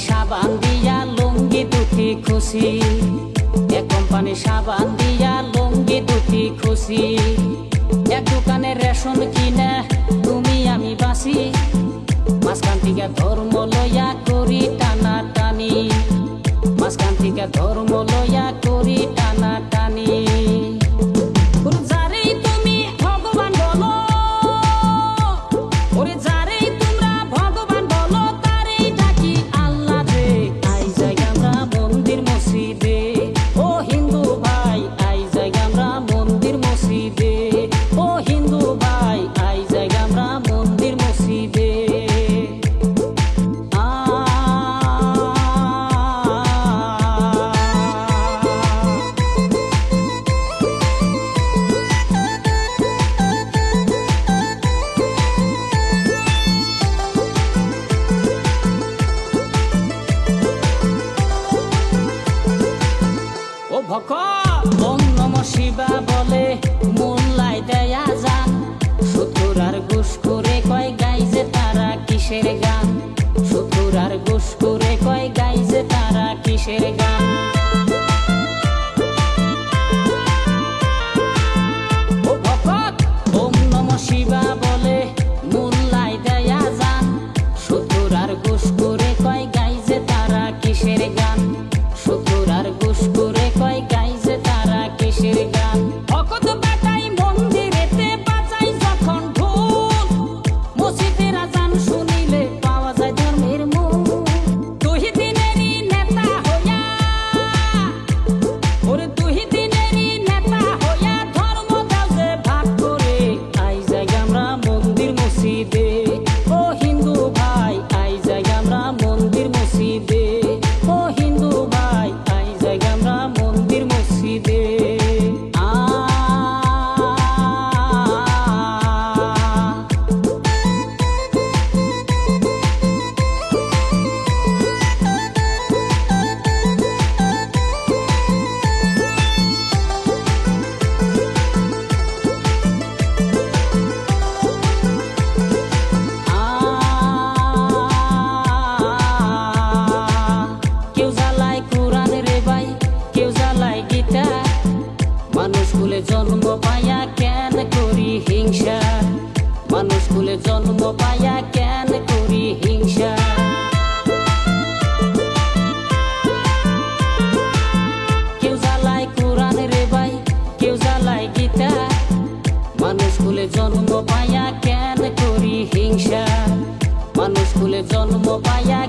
সাবান দিয়া লুঙ্গি দুটি খুশি, এক কোম্পানি সাবান দিয়া লুঙ্গি দুটি খুশি। এক দোকানে রেশন কিনে তুমি আমি বাসি, মাঝখান থেকে ধর্ম লইয়া করি টানা টানি, মাঝখান থেকে ধর্ম লইয়া করি টানা টানি। ওম নমঃ শিবা বলে মোল্লাই দেয়া যান, সুতুর আর ঘুষ করে কয় গাইছে তারা কিসের গান, সুতুর আর ঘুষ করে কয় গাইছে তারা কিসের গান। ও ভকত ওম নমঃ শিবা বলে মোল্লাই দেয়া যান, সুতুর আর ঘুষ করে কয় গাইছে তারা কিসের গান, সুতুর আর ঘুষ করে কয় গাইছে তারা কিসের গান। ভকত বেটাই মন্দিরেতে বাজাই যখন ঢোল, মসজিদের আজান শুনিলে পাওয়া যায় ধর্মের মূল। তুই দিনেরই নেতা হইয়া, ওরে তুই দিনেরই নেতা হইয়া ধর্ম দাও যে ভাগ করে, আই যাই আমরা মন্দির মসজিদে। ও হিন্দু ভাই আই যাই আমরা মন্দির মসজিদে, ও হিন্দু ভাই আই যাই আমরা মন্দির মসজিদে। কেউ জ্বালায় কোরআন রে ভাই, কেউ জ্বালায় গীতা, মানুষ কুলে জন্ম পায়া কেন করি হিংসা, মানুষ কুলে জন্ম পায়া কেন করি হিংসা। কেউ জ্বালায় কোরআন রে ভাই, কেউ জ্বালায় গীতা, মানুষ কুলে জন্ম পায়া কেন করি হিংসা, মানুষ কুলে জন্ম পায়া